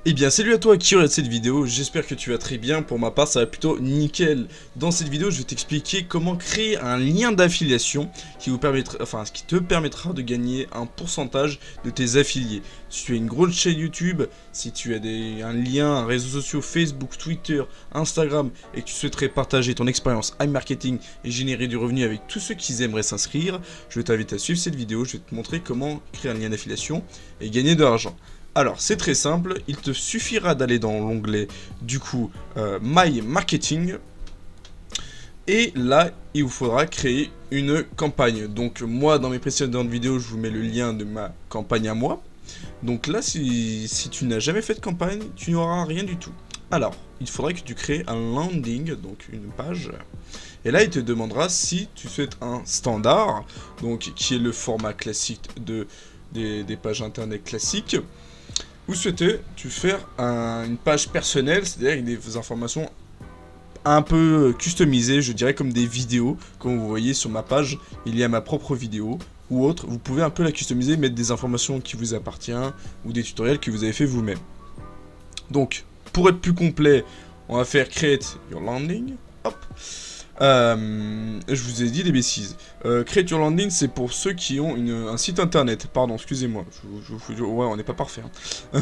Eh bien salut à toi qui regarde cette vidéo, j'espère que tu vas très bien, pour ma part ça va plutôt nickel. Dans cette vidéo je vais t'expliquer comment créer un lien d'affiliation qui qui te permettra de gagner un pourcentage de tes affiliés. Si tu as une grosse chaîne YouTube, si tu as un lien, un réseau social Facebook, Twitter, Instagram et que tu souhaiterais partager ton expérience iMarketing et générer du revenu avec tous ceux qui aimeraient s'inscrire, je t'invite à suivre cette vidéo, je vais te montrer comment créer un lien d'affiliation et gagner de l'argent. Alors, c'est très simple, il te suffira d'aller dans l'onglet, du coup, My Marketing. Et là, il vous faudra créer une campagne. Donc, moi, dans mes précédentes vidéos, je vous mets le lien de ma campagne à moi. Donc là, si tu n'as jamais fait de campagne, tu n'auras rien du tout. Alors, il faudra que tu crées un landing, donc une page. Et là, il te demandera si tu souhaites un standard, donc qui est le format classique des pages internet classiques. Vous souhaitez faire une page personnelle, c'est-à-dire avec des informations un peu customisées, je dirais comme des vidéos. Comme vous voyez sur ma page, il y a ma propre vidéo ou autre. Vous pouvez un peu la customiser, mettre des informations qui vous appartiennent ou des tutoriels que vous avez fait vous-même. Donc, pour être plus complet, on va faire Create Your Landing. Hop. Je vous ai dit des bêtises. Create Your Landing, c'est pour ceux qui ont un site internet. Pardon, excusez-moi. Ouais, on n'est pas parfait. Hein.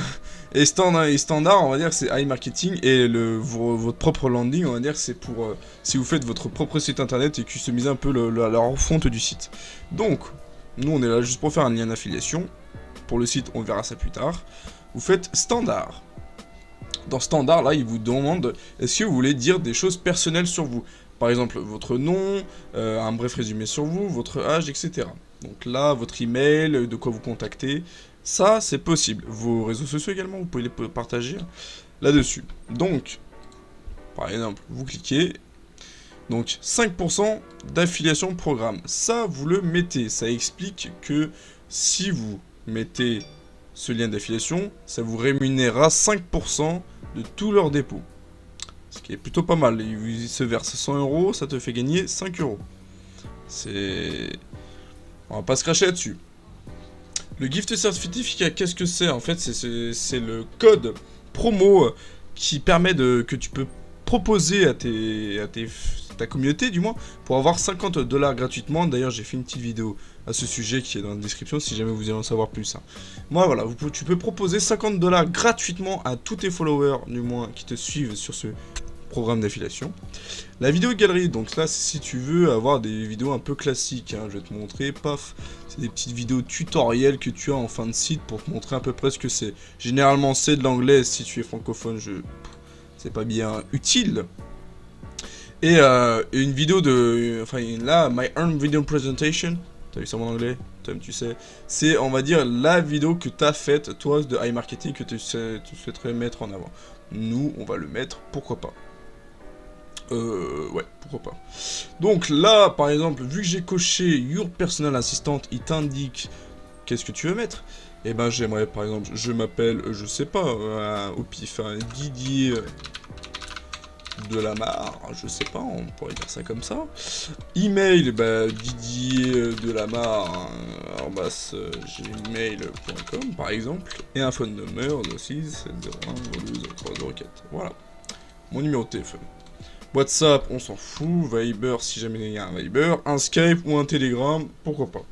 et standard, on va dire que c'est iMarketing. Et votre propre landing, on va dire que c'est pour si vous faites votre propre site internet et customiser un peu la refonte du site. Donc, nous, on est là juste pour faire un lien d'affiliation. Pour le site, on verra ça plus tard. Vous faites standard. Dans standard, là, il vous demande est-ce que vous voulez dire des choses personnelles sur vous. Par exemple, votre nom, un bref résumé sur vous, votre âge, etc. Donc là, votre email, de quoi vous contacter, ça, c'est possible. Vos réseaux sociaux également, vous pouvez les partager là-dessus. Donc, par exemple, vous cliquez. Donc, 5% d'affiliation programme. Ça, vous le mettez. Ça explique que si vous mettez ce lien d'affiliation, ça vous rémunérera 5% de tout leur dépôt. Ce qui est plutôt pas mal. Ils se versent 100 euros, ça te fait gagner 5 euros. On va pas se cracher là-dessus. Le gift certificate, qu'est-ce que c'est? En fait, c'est le code promo qui permet que tu peux proposer à ta communauté, du moins, pour avoir 50 $ gratuitement. D'ailleurs, j'ai fait une petite vidéo à ce sujet qui est dans la description si jamais vous voulez en savoir plus. Hein. Moi, voilà, tu peux proposer 50 $ gratuitement à tous tes followers, du moins, qui te suivent sur ce programme d'affiliation. La vidéo galerie, donc là, si tu veux avoir des vidéos un peu classiques, hein, je vais te montrer, paf, c'est des petites vidéos tutoriels que tu as en fin de site pour te montrer à peu près ce que c'est. Généralement, c'est de l'anglais, si tu es francophone, c'est pas bien utile. Et une vidéo enfin là, My Own Video Presentation, t'as vu ça en anglais, Tom, tu sais, c'est, on va dire, la vidéo que t'as faite, toi, de iMarketing, que tu souhaiterais mettre en avant. Nous, on va le mettre, pourquoi pas. Ouais, pourquoi pas. Donc là, par exemple, vu que j'ai coché Your Personal Assistant, il t'indique qu'est-ce que tu veux mettre. Et ben, j'aimerais, par exemple, je m'appelle, je sais pas, au pif, hein, Didier Delamare, je sais pas, on pourrait dire ça comme ça. Email, bah, Didier Delamare, gmail.com par exemple. Et un phone number 06 701 12 304. Voilà. Mon numéro de téléphone. WhatsApp, on s'en fout. Viber, si jamais il y a un Viber. Un Skype ou un Telegram, pourquoi pas.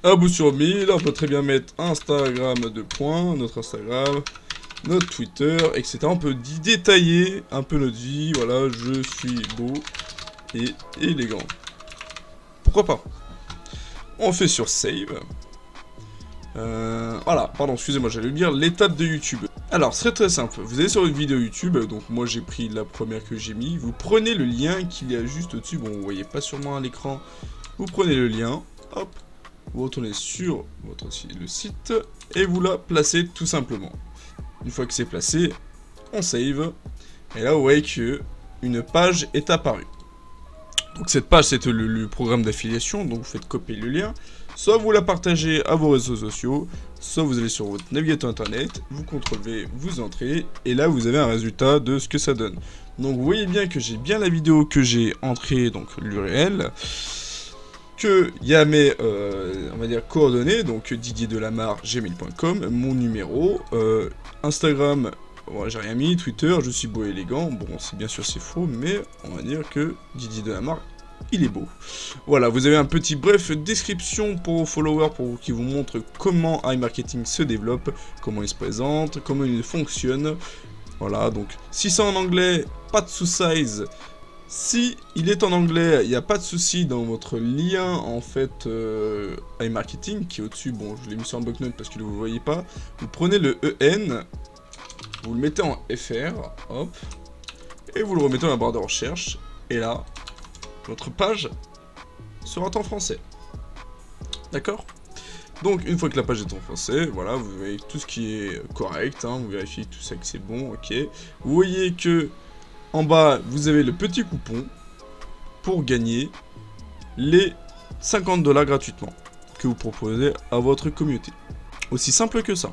Un bout sur 1000, on peut très bien mettre Instagram de points, notre Instagram, notre Twitter, etc. On peut détailler un peu notre vie. Voilà, je suis beau et élégant. Pourquoi pas. On fait sur Save. Voilà, pardon, excusez-moi, j'allais lire l'étape de YouTube. Alors, c'est très simple. Vous allez sur une vidéo YouTube, donc moi j'ai pris la première que j'ai mis. Vous prenez le lien qu'il y a juste au-dessus. Bon, vous voyez pas sûrement à l'écran. Vous prenez le lien, hop, vous retournez sur le site et vous la placez tout simplement. Une fois que c'est placé, on save. Et là, vous voyez que une page est apparue. Donc cette page, c'est le programme d'affiliation, donc vous faites copier le lien. Soit vous la partagez à vos réseaux sociaux, soit vous allez sur votre navigateur internet, vous contrôlez, vous entrez, et là vous avez un résultat de ce que ça donne. Donc vous voyez bien que j'ai bien la vidéo que j'ai entrée, donc l'URL, qu'il y a mes, on va dire, coordonnées, donc didierdelamare@gmail.com, mon numéro, Instagram, bon, j'ai rien mis, Twitter, je suis beau et élégant, bon, c'est bien sûr c'est faux, mais on va dire que Didier Delamare, il est beau. Voilà, vous avez un petit bref description pour vos followers qui vous montre comment iMarketing se développe, comment il se présente, comment il fonctionne. Voilà, donc si c'est en anglais, pas de sous-size. Si il est en anglais, il n'y a pas de souci dans votre lien en fait iMarketing qui est au-dessus. Bon, je l'ai mis sur un bloc-notes parce que vous ne voyez pas. Vous prenez le EN, vous le mettez en FR, hop, et vous le remettez dans la barre de recherche. Et là, votre page sera en français. D'accord ? Donc, une fois que la page est en français, voilà, vous voyez tout ce qui est correct, hein, vous vérifiez tout ça que c'est bon, ok. Vous voyez que en bas, vous avez le petit coupon pour gagner les 50 $ gratuitement que vous proposez à votre communauté. Aussi simple que ça.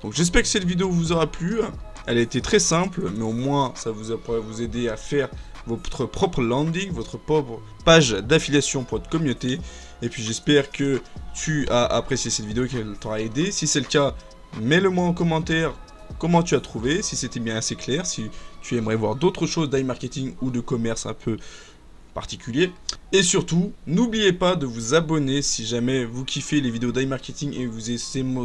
Donc j'espère que cette vidéo vous aura plu. Elle a été très simple, mais au moins ça pourrait vous aider à faire votre propre landing, votre propre page d'affiliation pour votre communauté. Et puis j'espère que tu as apprécié cette vidéo, qu'elle t'aura aidé. Si c'est le cas, mets-le moi en commentaire comment tu as trouvé, si c'était bien assez clair, si tu aimerais voir d'autres choses d'iMarketing ou de commerce un peu particulier. Et surtout, n'oubliez pas de vous abonner si jamais vous kiffez les vidéos d'iMarketing et vous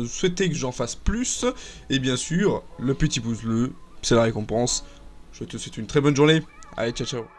souhaitez que j'en fasse plus. Et bien sûr, le petit pouce bleu, c'est la récompense. Je te souhaite une très bonne journée. Allez, ciao ciao.